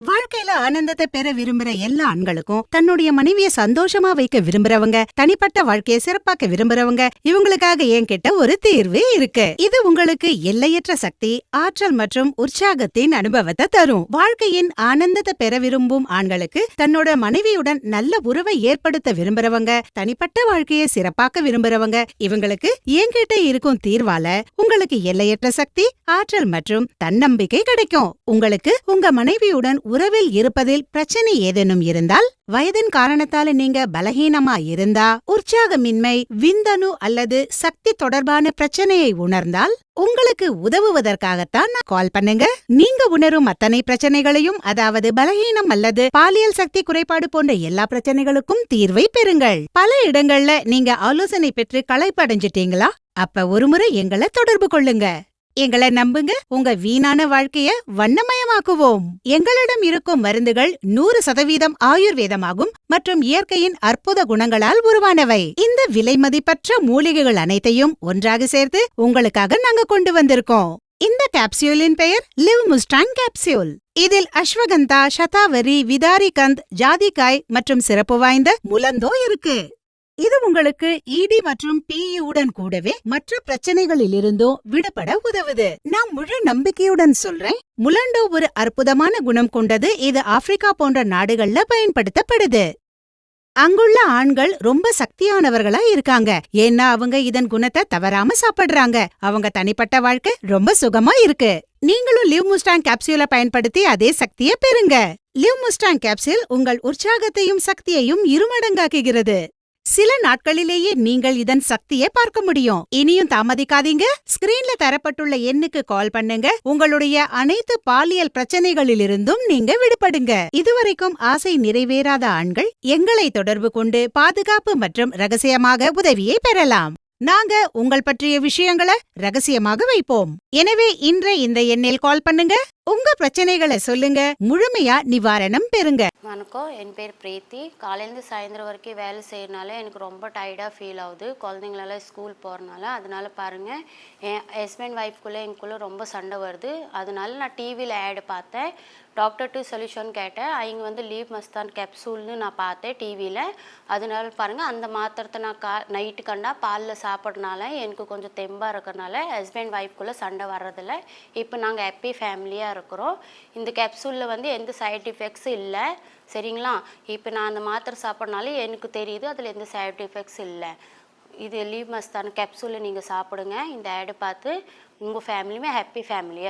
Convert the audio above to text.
வாழ்க்கையில ஆனந்தத்தை பெற விரும்புற எல்லா ஆண்களுக்கும் தன்னுடைய மனைவிய சந்தோஷமா வைக்க விரும்புறவங்க, தனிப்பட்ட வாழ்க்கையை சிறப்பாக்க விரும்புறவங்க, இவங்களுக்காக என்கிட்ட ஒரு தீர்வு இருக்கு. இது உங்களுக்கு எல்லையற்ற சக்தி, ஆற்றல் மற்றும் உற்சாகத்தின் அனுபவத்தை தரும். வாழ்க்கையின் ஆனந்தத்தை பெற விரும்பும் ஆண்களுக்கு, தன்னோட மனைவியுடன் நல்ல உறவை ஏற்படுத்த விரும்புறவங்க, தனிப்பட்ட வாழ்க்கையை சிறப்பாக்க விரும்புறவங்க, இவங்களுக்கு என்கிட்ட இருக்கும் தீர்வால உங்களுக்கு எல்லையற்ற சக்தி, ஆற்றல் மற்றும் தன்னம்பிக்கை கிடைக்கும். உங்களுக்கு உங்க மனைவியுடன் உறவில் இருப்பதில் பிரச்சனை ஏதேனும் இருந்தால், வயதின் காரணத்தால நீங்க பலகீனமா இருந்தா, உற்சாகமின்மை, விந்தணு அல்லது சக்தி தொடர்பான பிரச்சனையை உணர்ந்தால், உங்களுக்கு உதவுவதற்காகத்தான் கால் பண்ணுங்க. நீங்க உணரும் அத்தனை பிரச்சனைகளையும், அதாவது பலகீனம் அல்லது பாலியல் சக்தி குறைபாடு போன்ற எல்லா பிரச்சனைகளுக்கும் தீர்வை பெறுங்கள். பல இடங்கள்ல நீங்க ஆலோசனை பெற்று களைப்படைஞ்சிட்டீங்களா? அப்ப ஒருமுறை எங்களை தொடர்பு கொள்ளுங்க. எங்களை நம்புங்க, உங்க வீணான வாழ்க்கைய வண்ணமயமாக்குவோம். எங்களிடம் இருக்கும் மருந்துகள் 100% ஆயுர்வேதமாகும் மற்றும் இயற்கையின் அற்புத குணங்களால் உருவானவை. இந்த விலை மதிப்பற்ற மூலிகைகள் அனைத்தையும் ஒன்றாக சேர்த்து உங்களுக்காக நாங்க கொண்டு வந்திருக்கோம். இந்த கேப்சியூலின் பெயர் லிவ் முஸ்டாங் கேப்சியூல். இதில் அஸ்வகந்தா, சதாவரி, விதாரிகந்த், ஜாதிக்காய் மற்றும் சிறப்பு வாய்ந்த முலந்தோ இருக்கு. இது உங்களுக்கு இடி மற்றும் பிஇயுடன் கூடவே மற்ற பிரச்சனைகளிலிருந்தும் விடுபட உதவுது. நான் முழு நம்பிக்கையுடன் சொல்றேன், முலண்டோ ஒரு அற்புதமான குணம் கொண்டது. இது ஆப்பிரிக்கா போன்ற நாடுகள்ல பயன்படுத்தப்படுது. அங்குள்ள ஆண்கள் ரொம்ப சக்தியானவர்களா இருக்காங்க, ஏன்னா அவங்க இதன் குணத்தை தவறாம சாப்பிடுறாங்க. அவங்க தனிப்பட்ட வாழ்க்கை ரொம்ப சுகமா இருக்கு. நீங்களும் லிவ் முஸ்டாங் கேப்சியூலை பயன்படுத்தி அதே சக்தியை பெறுங்க. லிவ் முஸ்டாங் கேப்சியூல் உங்கள் உற்சாகத்தையும் சக்தியையும் இருமடங்காக்குகிறது. சில நாட்களிலேயே நீங்கள் இதன் சக்தியை பார்க்க முடியும். இனியும் தாமதிக்காதீங்க. ஸ்கிரீன்ல தரப்பட்டுள்ள எண்ணுக்கு கால் பண்ணுங்க. உங்களுடைய அனைத்து பாலியல் பிரச்சனைகளிலிருந்தும் நீங்க விடுபடுங்க. இதுவரைக்கும் ஆசை நிறைவேறாத ஆண்கள் எங்களை தொடர்பு கொண்டு பாதுகாப்பு மற்றும் ரகசியமாக உதவியை பெறலாம். நாங்க உங்கள் பற்றிய விஷயங்களை ரகசியமாக வைப்போம். எனவே இன்று இந்த எண்ணில் கால் பண்ணுங்க. உங்க பிரச்சனைகளை சொல்லுங்க, முழுமையா நிவாரணம் பெறுங்க. வணக்கம், என் பேர் பிரீத்தி. காலையிலேருந்து சாயந்தரம் வரைக்கும் வேலை செய்யறதுனால எனக்கு ரொம்ப டயர்டாக ஃபீல் ஆகுது. குழந்தைங்களெல்லாம் ஸ்கூல் போகிறனால. அதனால பாருங்கள், என் ஹஸ்பண்ட் ஒய்ஃப்குள்ளே எங்களுக்குள்ளே ரொம்ப சண்டை வருது. அதனால நான் டிவியில் ஆடு பார்த்தேன். டாக்டர் டு சொல்யூஷன் கேட்டேன். அவங்க வந்து லீவ் மஸ்தான் கேப்சூல்னு நான் பார்த்தேன் டிவியில். அதனால பாருங்கள், அந்த மாத்திரத்தை நான் நைட்டு கண்டா பாலில் சாப்பிட்றதுனால எனக்கு கொஞ்சம் தெம்பாக இருக்கிறனால ஹஸ்பண்ட் ஒய்ஃப்குள்ளே சண்டை வர்றதில்ல. இப்போ நாங்கள் ஹாப்பி ஃபேமிலியாக இருக்கிறோம். இந்த கேப்சூலில் வந்து எந்த சைட் எஃபெக்ட்ஸும் இல்லை, சரிங்களா? இப்போ நான் அந்த மாத்திரை சாப்பிட்றனால எனக்கு தெரியுது அதில் எந்த சைட் எஃபெக்ட்ஸ் இல்லை. இது லீவ் மஸ்தான் கேப்சூலை நீங்கள் சாப்பிடுங்க. இந்த ஆடு பார்த்து உங்கள் ஃபேமிலியுமே ஹாப்பி ஃபேமிலியாக